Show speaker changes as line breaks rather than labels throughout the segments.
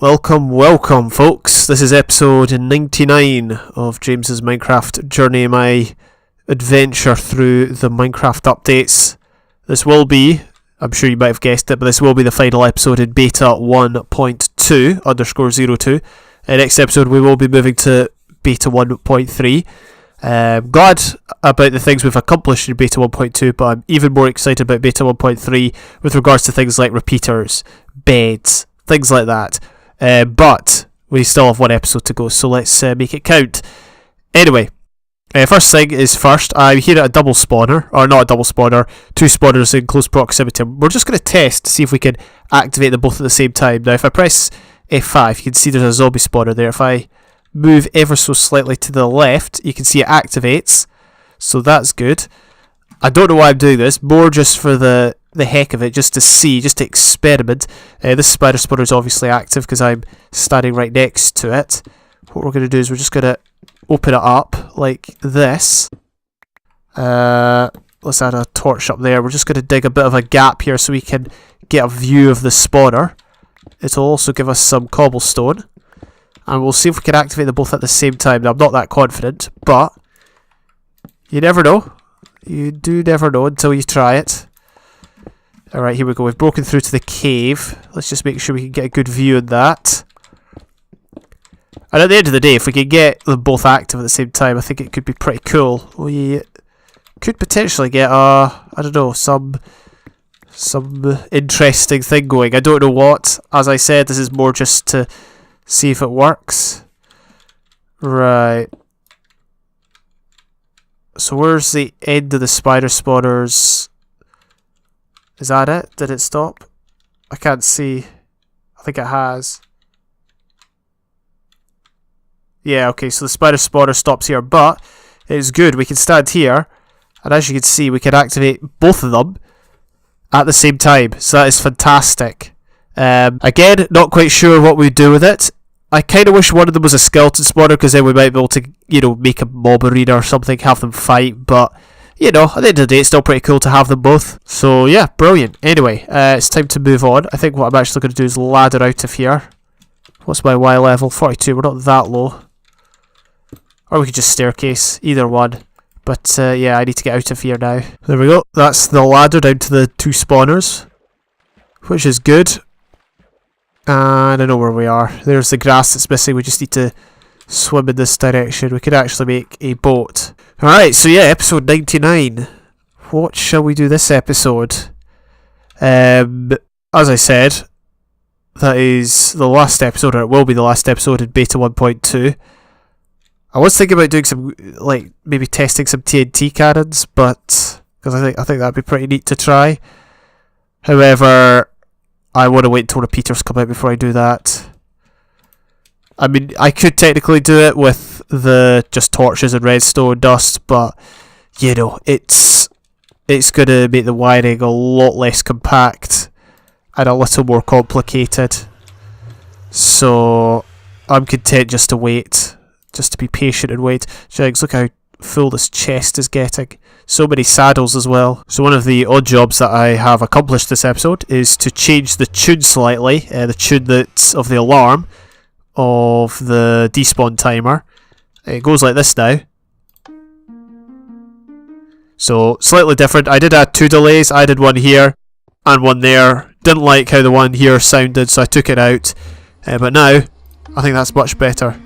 Welcome, folks. This is episode 99 of James's Minecraft journey, my adventure through the Minecraft updates. This will be, I'm sure you might have guessed it, but this will be the final episode in beta 1.2_02. Next episode we will be moving to beta 1.3. Glad about the things we've accomplished in beta 1.2, but I'm even more excited about beta 1.3 with regards to things like repeaters, beds, things like that. But we still have one episode to go, so let's make it count. Anyway, first thing is first, I'm here at a double spawner, or not a double spawner, two spawners in close proximity. We're just going to test to see if we can activate them both at the same time. Now, if I press F5, you can see there's a zombie spawner there. If I move ever so slightly to the left, you can see it activates, so that's good. I don't know why I'm doing this, more just for the heck of it, just to see, just to experiment. This spider spawner is obviously active because I'm standing right next to it. What we're going to do is we're just going to open it up like this. Let's add a torch up there. We're just going to dig a bit of a gap here so we can get a view of the spawner. It'll also give us some cobblestone, and we'll see if we can activate them both at the same time. Now, I'm not that confident, but you never know. You do never know until you try it. Alright, here we go. We've broken through to the cave. Let's just make sure we can get a good view of that. And at the end of the day, if we can get them both active at the same time, I think it could be pretty cool. We could potentially get I don't know, some interesting thing going. I don't know what. As I said, this is more just to see if it works. Right. So where's the end of the spider spawners? Is that it? Did it stop? I can't see. I think it has. Yeah, okay, so the spider spawner stops here, but it's good. We can stand here, and as you can see, we can activate both of them at the same time. So that is fantastic. Again, not quite sure what we do with it. I kind of wish one of them was a skeleton spawner, because then we might be able to, make a mob arena or something, have them fight, but at the end of the day, it's still pretty cool to have them both. So, yeah, brilliant. Anyway, it's time to move on. I think what I'm actually going to do is ladder out of here. What's my Y level? 42. We're not that low. Or we could just staircase. Either one. But, yeah, I need to get out of here now. There we go. That's the ladder down to the two spawners, which is good. And I know where we are. There's the grass that's missing. We just need to swim in this direction. We could actually make a boat. Alright, so yeah, episode 99. What shall we do this episode? As I said, that is the last episode, or it will be the last episode in beta 1.2. I was thinking about doing some, maybe testing some TNT cannons, but because I think that'd be pretty neat to try. However, I want to wait until repeaters come out before I do that. I mean, I could technically do it with the just torches and redstone dust, but it's going to make the wiring a lot less compact and a little more complicated. So I'm content just to wait, just to be patient and wait. Jags, look how full this chest is getting. So many saddles as well. So one of the odd jobs that I have accomplished this episode is to change the tune slightly, the tune that's of the alarm of the despawn timer. It goes like this now. So slightly different. I did add two delays. I did one here and one there. Didn't like how the one here sounded, so I took it out. But now I think that's much better.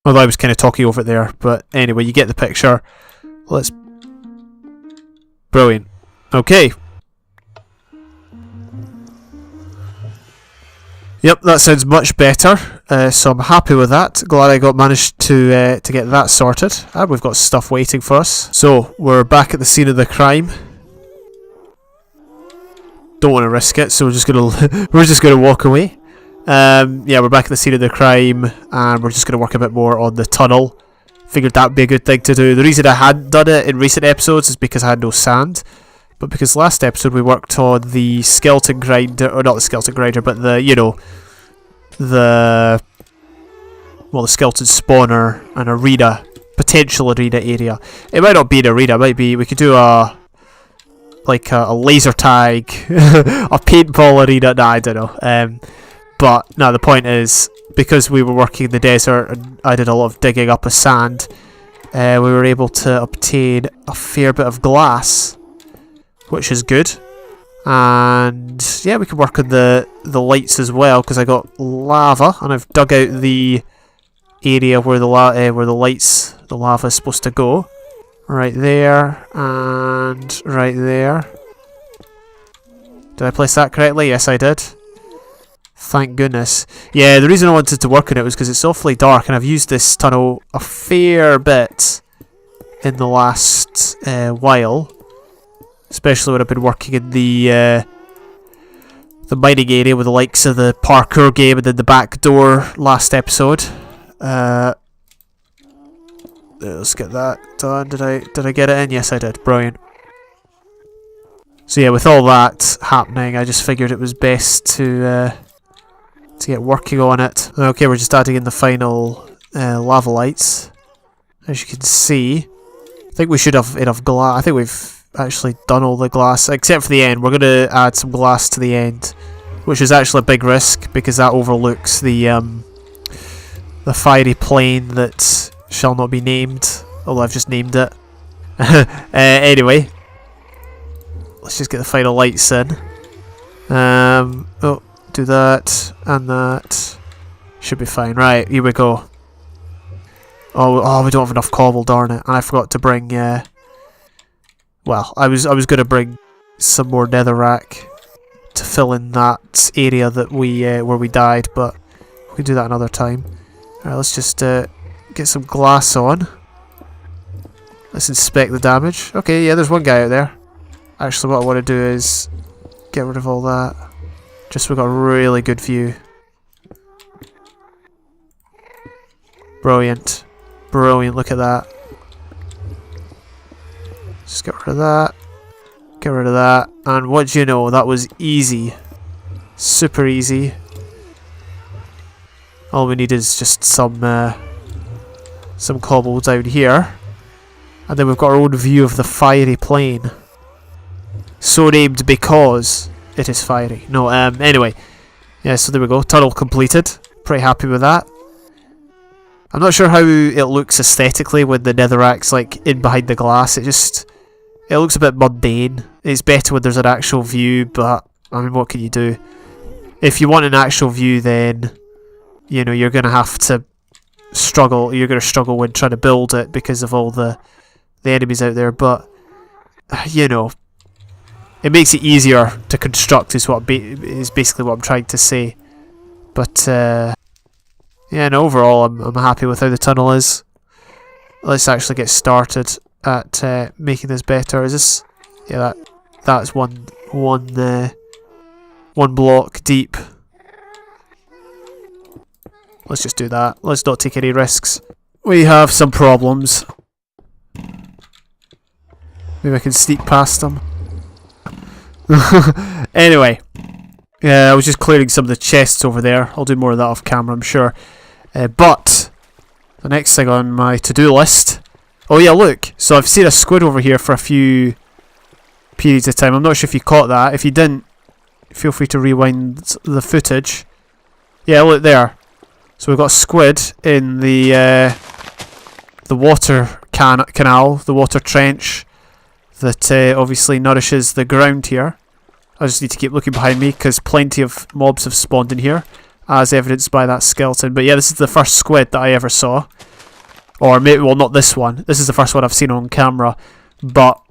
Although I was kind of talking over it there, but anyway, you get the picture. Brilliant. Okay. Yep, that sounds much better. So I'm happy with that. Glad I managed to get that sorted. And we've got stuff waiting for us. So we're back at the scene of the crime. Don't want to risk it, so we're just gonna walk away. Yeah, we're back at the scene of the crime, and we're just gonna work a bit more on the tunnel. Figured that'd be a good thing to do. The reason I hadn't done it in recent episodes is because I had no sand. But because last episode we worked on the skeleton grinder, or not the skeleton grinder, but the skeleton spawner and arena, potential arena area. It might not be an arena, it might be, we could do a laser tag, a paintball arena, nah, I don't know. But no, the point is, because we were working in the desert and I did a lot of digging up of sand, we were able to obtain a fair bit of glass, which is good. And yeah, we can work on the lights as well, because I got lava and I've dug out the area where the lava is supposed to go. Right there and right there. Did I place that correctly? Yes, I did. Thank goodness. Yeah, the reason I wanted to work on it was because it's awfully dark, and I've used this tunnel a fair bit in the last while. Especially when I've been working in the mining area with the likes of the parkour game and then the back door last episode. Let's get that done. Did I get it in? Yes, I did. Brilliant. So yeah, with all that happening, I just figured it was best to get working on it. Okay, we're just adding in the final lava lights. As you can see, I think we should have enough glass. I think we've actually done all the glass, except for the end. We're going to add some glass to the end, which is actually a big risk, because that overlooks the fiery plane that shall not be named, although I've just named it. Anyway, let's just get the final lights in. Oh, do that and that. Should be fine. Right, here we go. Oh, we don't have enough cobble, darn it. And I forgot to bring, well, I was going to bring some more netherrack to fill in that area that where we died, but we can do that another time. Alright, let's just get some glass on. Let's inspect the damage. Okay, yeah, there's one guy out there. Actually, what I want to do is get rid of all that. Just so we've got a really good view. Brilliant. Brilliant, look at that. Just get rid of that. Get rid of that. And what do you know, that was easy. Super easy. All we need is just some cobble down here. And then we've got our own view of the fiery plane. So named because it is fiery. No, anyway. Yeah, so there we go. Tunnel completed. Pretty happy with that. I'm not sure how it looks aesthetically when the netherrack's like in behind the glass. It looks a bit mundane. It's better when there's an actual view, but I mean, what can you do? If you want an actual view, then you know you're gonna have to struggle. You're gonna struggle when trying to build it because of all the enemies out there. But you know, it makes it easier to construct. Is basically what I'm trying to say. But yeah, and overall, I'm happy with how the tunnel is. Let's actually get started at making this better. Is this? Yeah, that's one block deep. Let's just do that. Let's not take any risks. We have some problems. Maybe I can sneak past them. Anyway, I was just clearing some of the chests over there. I'll do more of that off camera, I'm sure. But the next thing on my to-do list. Oh yeah, look. So I've seen a squid over here for a few periods of time. I'm not sure if you caught that. If you didn't, feel free to rewind the footage. Yeah, look there. So we've got squid in the water canal, the water trench that obviously nourishes the ground here. I just need to keep looking behind me because plenty of mobs have spawned in here, as evidenced by that skeleton. But yeah, this is the first squid that I ever saw. Or maybe, well, not this one. This is the first one I've seen on camera. But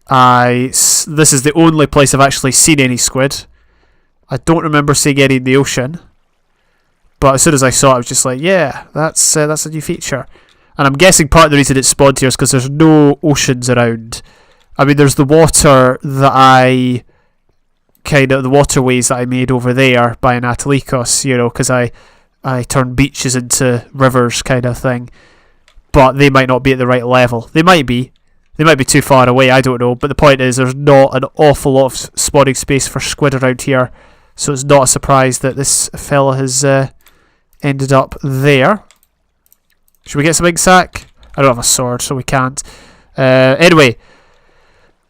this is the only place I've actually seen any squid. I don't remember seeing any in the ocean. But as soon as I saw it, I was just like, yeah, that's a new feature. And I'm guessing part of the reason it spawned here is because there's no oceans around. I mean, there's the water that the waterways that I made over there by Anatolikos, you know, because I turned beaches into rivers kind of thing. But they might not be at the right level. They might be. They might be too far away, I don't know. But the point is, there's not an awful lot of spawning space for squid around here. So it's not a surprise that this fella has ended up there. Should we get some ink sack? I don't have a sword, so we can't. Anyway,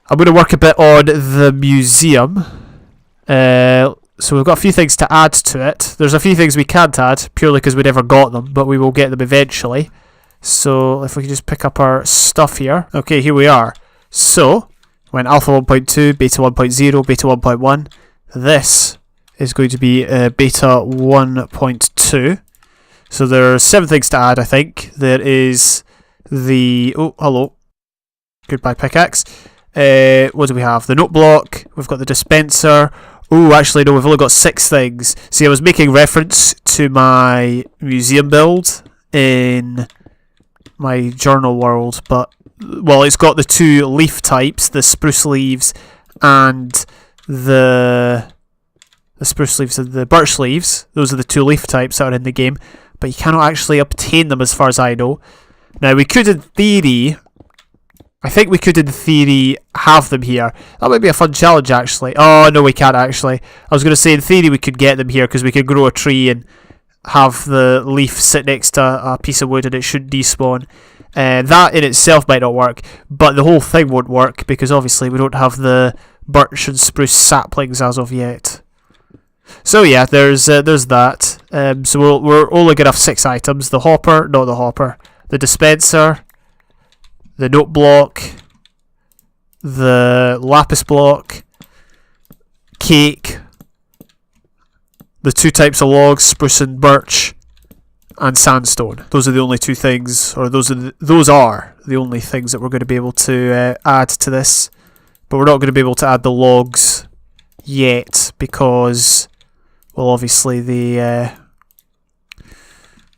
I'm going to work a bit on the museum. So we've got a few things to add to it. There's a few things we can't add, purely because we never got them, but we will get them eventually. So if we can just pick up our stuff here. Okay, here we are. So, when alpha 1.2, beta 1.0, beta 1.1, this is going to be beta 1.2. So there are 7 things to add, I think. There is the... Oh, hello. Goodbye, pickaxe. What do we have? The note block. We've got the dispenser. Oh, actually, no, we've only got 6 things. See, I was making reference to my museum build in my journal world, but... Well, it's got the 2 leaf types, the spruce leaves and the spruce leaves and the birch leaves. Those are the 2 leaf types that are in the game, but you cannot actually obtain them as far as I know. Now, we could in theory... I think we could in theory have them here. That might be a fun challenge, actually. Oh, no, we can't, actually. I was going to say, in theory, we could get them here, because we could grow a tree and have the leaf sit next to a piece of wood, and it shouldn't despawn. That in itself might not work, but the whole thing won't work, because obviously we don't have the birch and spruce saplings as of yet. So yeah, there's that. So we're only going to have 6 items. The hopper, not the hopper. The dispenser, the note block, the lapis block, cake, the 2 types of logs, spruce and birch, and sandstone. Those are the only 2 things, or those are the only things that we're going to be able to add to this. But we're not going to be able to add the logs yet because, well, obviously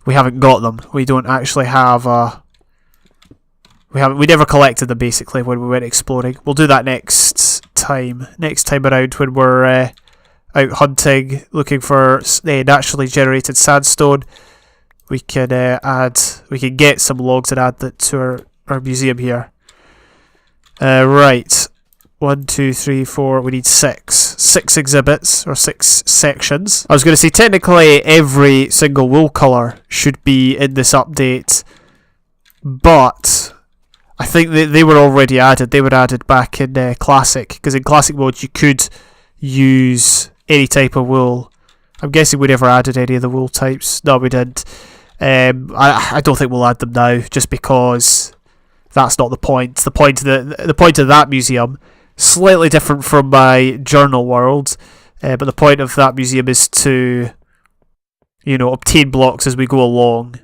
we haven't got them. We don't actually have a... We never collected them basically when we went exploring. We'll do that next time around when we're out hunting, looking for naturally generated sandstone. We can get some logs and add that to our museum here. Right, 1, 2, 3, 4. We need 6 exhibits or 6 sections. I was going to say technically every single wool color should be in this update, but I think they were already added. They were added back in Classic, because in Classic mode you could use any type of wool. I'm guessing we never added any of the wool types. No, we didn't. I don't think we'll add them now, just because that's not the point. The point of that museum, slightly different from my journal world, but the point of that museum is to, obtain blocks as we go along,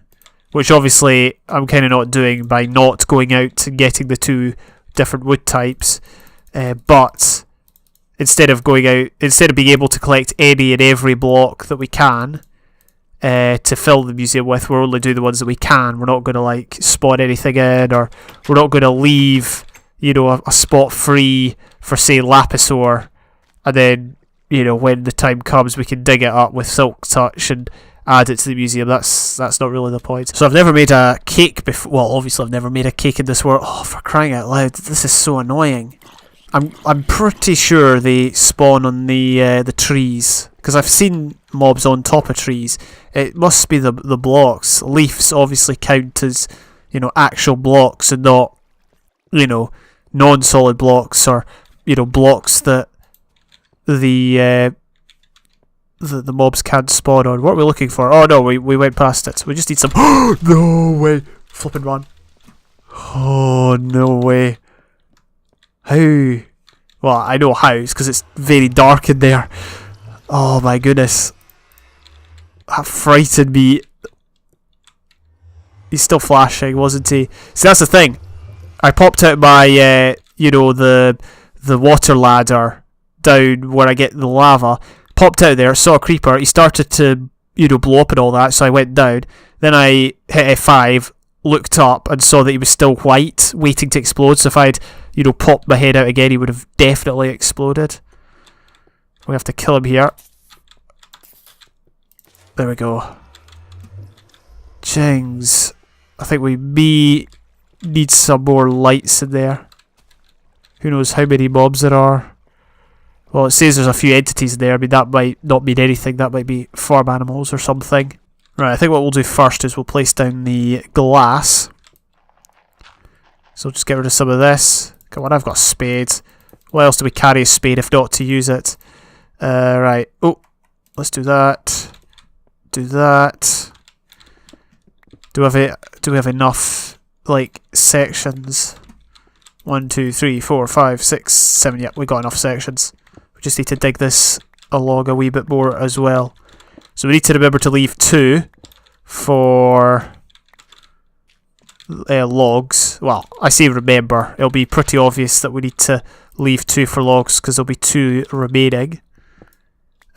which obviously I'm kind of not doing by not going out and getting the 2 different wood types, but instead of being able to collect any and every block that we can to fill the museum with, we're only doing the ones that we can. We're not going to spawn anything in, or we're not going to leave a spot free for, say, lapis ore, and then when the time comes we can dig it up with silk touch and add it to the museum. That's not really the point. So I've never made a cake before. Well, obviously I've never made a cake in this world. Oh, for crying out loud, this is so annoying. I'm pretty sure they spawn on the trees, because I've seen mobs on top of trees. It must be the blocks. Leaves obviously count as actual blocks and not non-solid blocks, or blocks that the mobs can't spawn on. What are we looking for? Oh no, we went past it. We just need some. No way! Flippin' run! Oh no way! How? Well, I know how. It's because it's very dark in there. Oh my goodness. That frightened me. He's still flashing, wasn't he? See, that's the thing. I popped out my, the water ladder down where I get the lava. Popped out there, saw a creeper. He started to, blow up and all that, so I went down. Then I hit F5, looked up, and saw that he was still white, waiting to explode. So if I'd, popped my head out again, he would have definitely exploded. We have to kill him here. There we go. Jings. I think we may need some more lights in there. Who knows how many mobs there are. Well, it says there's a few entities there. I mean, that might not mean anything. That might be farm animals or something. Right, I think what we'll do first is we'll place down the glass. So just get rid of some of this. Come on, I've got spades. Why else do we carry a spade if not to use it? Right. Oh, let's do that. Do that. Do we have enough, like, sections? 1, 2, 3, 4, 5, 6, 7. Yep, we got enough sections. We just need to dig this along a wee bit more as well. So we need to remember to leave 2 for logs. Well, I say remember. It'll be pretty obvious that we need to leave 2 for logs because there'll be 2 remaining.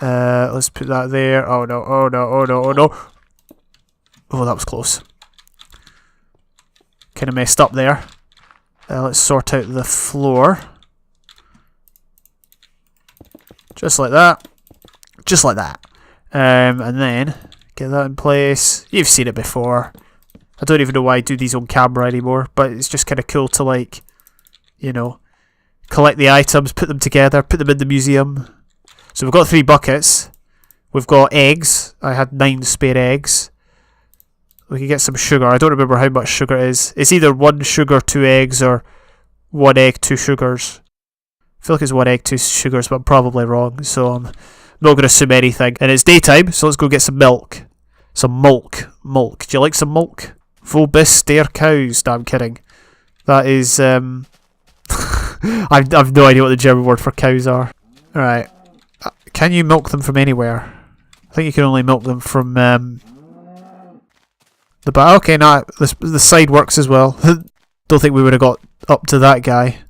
Let's put that there. Oh no, oh no, oh no, oh no. Oh, that was close. Kind of messed up there. Let's sort out the floor. Just like that. Just like that. And then get that in place. You've seen it before. I don't even know why I do these on camera anymore, but it's just kind of cool to, like, you know, collect the items, put them together, put them in the museum. So we've got 3 buckets. We've got eggs. I had 9 spare eggs. We can get some sugar. I don't remember how much sugar it is. It's either 1 sugar, 2 eggs, or 1 egg, 2 sugars. I feel like it's 1 egg, 2 sugars, but I'm probably wrong, so I'm not going to assume anything. And it's daytime, so let's go get some milk. Some milk. Milk. Do you like some milk? Vobis stare cows. No, I'm kidding. That is, I've no idea what the German word for cows are. Alright. Can you milk them from anywhere? I think you can only milk them from, the back. Okay, no, the side works as well. Don't think we would have got up to that guy.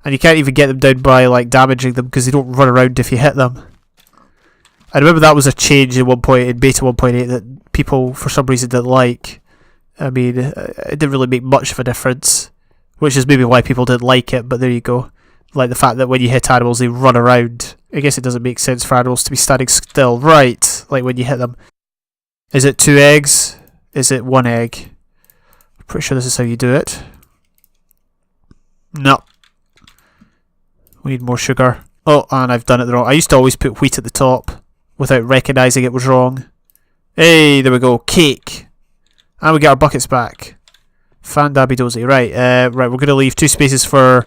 And you can't even get them down by, like, damaging them because they don't run around if you hit them. I remember that was a change in beta 1.8 that people for some reason didn't like. I mean, it didn't really make much of a difference, which is maybe why people didn't like it, but there you go. Like the fact that when you hit animals they run around. I guess it doesn't make sense for animals to be standing still. Right, like when you hit them. Is it 2 eggs? Is it 1 egg? I'm pretty sure this is how you do it. No. We need more sugar. Oh, and I've done it wrong. I used to always put wheat at the top without recognising it was wrong. Hey, there we go. Cake. And we get our buckets back. Fan-dabby-dozy. Right, right, we're going to leave 2 spaces for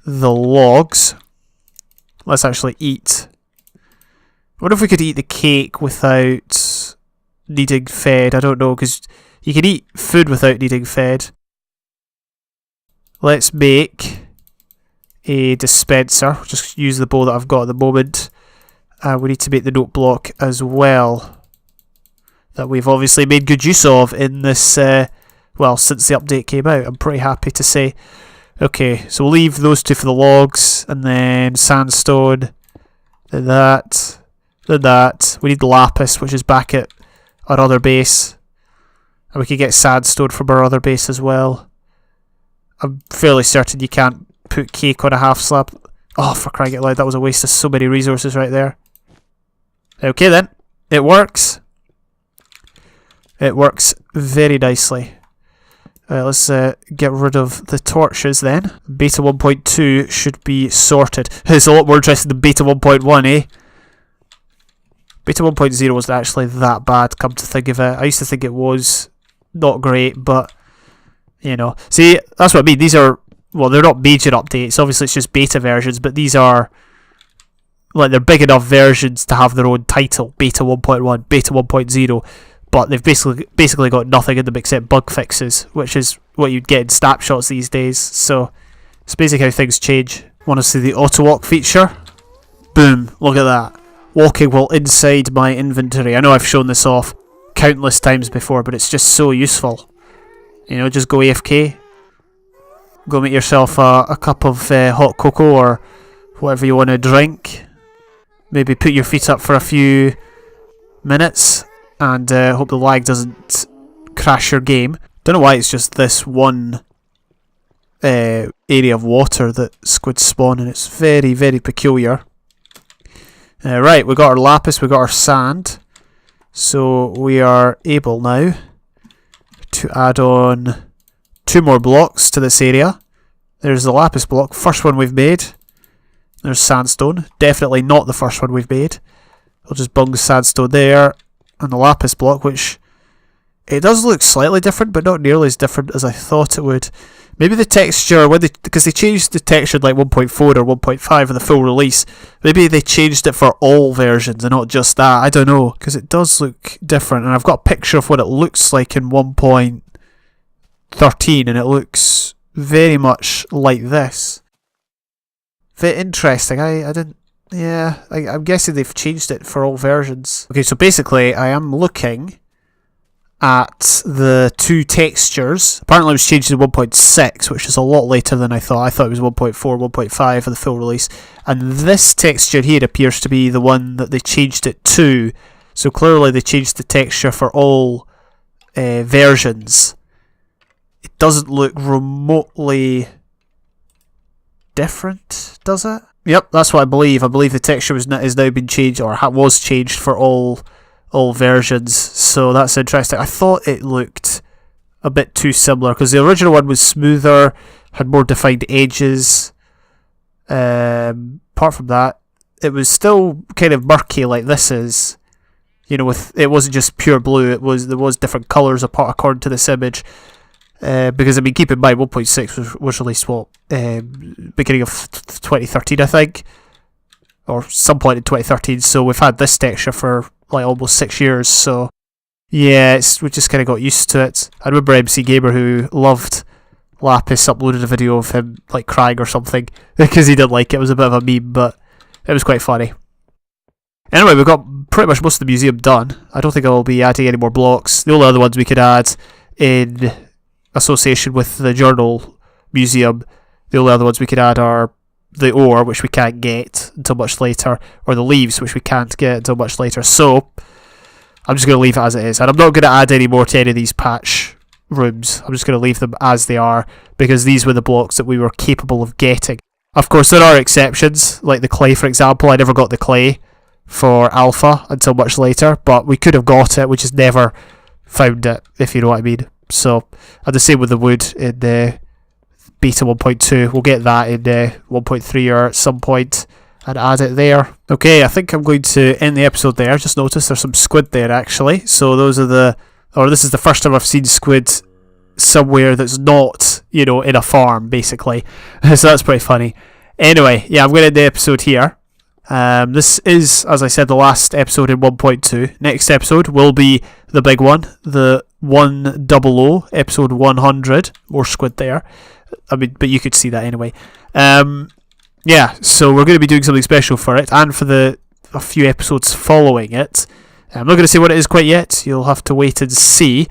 the logs. Let's actually eat. I wonder if we could eat the cake without needing fed. I don't know, because you can eat food without needing fed. Let's make a dispenser. Just use the bowl that I've got at the moment. We need to make the note block as well, that we've obviously made good use of in this, well, since the update came out. I'm pretty happy to say. Okay, so we'll leave those 2 for the logs, and then sandstone, then that, then that. We need lapis, which is back at our other base, and we can get sandstone from our other base as well. I'm fairly certain you can't put cake on a half slab. Oh, for crying out loud, that was a waste of so many resources right there. Okay then, it works. It works very nicely. Let's get rid of the torches then. Beta 1.2 should be sorted. It's a lot more interesting than Beta 1.1, eh? Beta 1.0 wasn't actually that bad, come to think of it. I used to think it was not great, but, you know. See, that's what I mean. These are, well, they're not major updates. Obviously, it's just beta versions, but these are, like, they're big enough versions to have their own title. Beta 1.1, Beta 1.0. But they've basically got nothing in them except bug fixes, which is what you'd get in snapshots these days. So it's basically how things change. Want to see the auto walk feature? Boom! Look at that. Walking while inside my inventory. I know I've shown this off countless times before, but it's just so useful. You know, just go AFK. Go make yourself a cup of hot cocoa or whatever you want to drink. Maybe put your feet up for a few minutes. And hope the lag doesn't crash your game. Don't know why it's just this one area of water that squids spawn in. It's very, very peculiar. Right, we got our lapis, we got our sand. So we are able now to add on 2 more blocks to this area. There's the lapis block, first one we've made. There's sandstone, definitely not the first one we've made. We'll just bung sandstone there. And the lapis block, which It does look slightly different, but not nearly as different as I thought it would. Maybe the texture, because they changed the texture like 1.4 or 1.5 in the full release, maybe they changed it for all versions and not just that. I don't know, because it does look different. And I've got a picture of what it looks like in 1.13, and it looks very much like this. Very interesting. I didn't... Yeah, I'm guessing they've changed it for all versions. Okay, so basically I am looking at the two textures. Apparently it was changed to 1.6, which is a lot later than I thought. I thought it was 1.4, 1.5 for the full release. And this texture here appears to be the one that they changed it to. So clearly they changed the texture for all versions. It doesn't look remotely different, does it? Yep, that's what I believe. I believe the texture has now been changed, or was changed for all versions, so that's interesting. I thought it looked a bit too similar, because the original one was smoother, had more defined edges. Apart from that, it was still kind of murky like this is. You know, it wasn't just pure blue, there was different colours according to this image. Because, I mean, keep in mind, 1.6 was released, beginning of 2013, I think, or some point in 2013, so we've had this texture for like almost 6 years, so yeah, we just kind of got used to it. I remember MC Gamer, who loved Lapis, uploaded a video of him like crying or something because he didn't like it. It was a bit of a meme, but it was quite funny. Anyway, we've got pretty much most of the museum done. I don't think I'll be adding any more blocks. The only other ones we could add in association with the journal museum, the only other ones we could add are the ore, which we can't get until much later, or the leaves, which we can't get until much later. So I'm just going to leave it as it is, and I'm not going to add any more to any of these patch rooms. I'm just going to leave them as they are, because these were the blocks that we were capable of getting. Of course, there are exceptions, like the clay, for example. I never got the clay for alpha until much later, but we could have got it, we just never found it, if you know what I mean. So, and the same with the wood in beta 1.2. We'll get that in 1.3 or at some point and add it there. Okay, I think I'm going to end the episode there. Just noticed there's some squid there actually. So this is the first time I've seen squid somewhere that's not, you know, in a farm basically. So that's pretty funny. Anyway, yeah, I'm going to end the episode here. This is, as I said, the last episode in 1.2. Next episode will be the big one, the 100, episode 100. More squid there. I mean, but you could see that anyway. Yeah, so we're going to be doing something special for it, and for a few episodes following it. I'm not going to say what it is quite yet. You'll have to wait and see.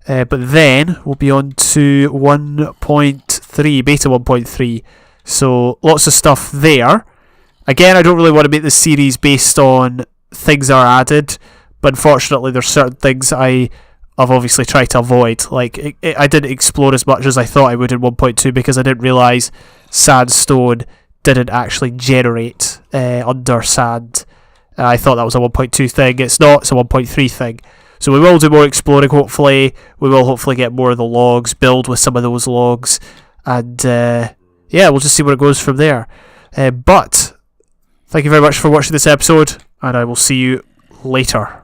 But then we'll be on to 1.3, beta 1.3. So lots of stuff there. Again, I don't really want to make this series based on things that are added, but unfortunately there's certain things I've obviously tried to avoid. Like, I didn't explore as much as I thought I would in 1.2 because I didn't realise sandstone didn't actually generate under sand. I thought that was a 1.2 thing. It's not, it's a 1.3 thing. So we will do more exploring, hopefully. We will hopefully get more of the logs, build with some of those logs, and yeah, we'll just see where it goes from there. But thank you very much for watching this episode, and I will see you later.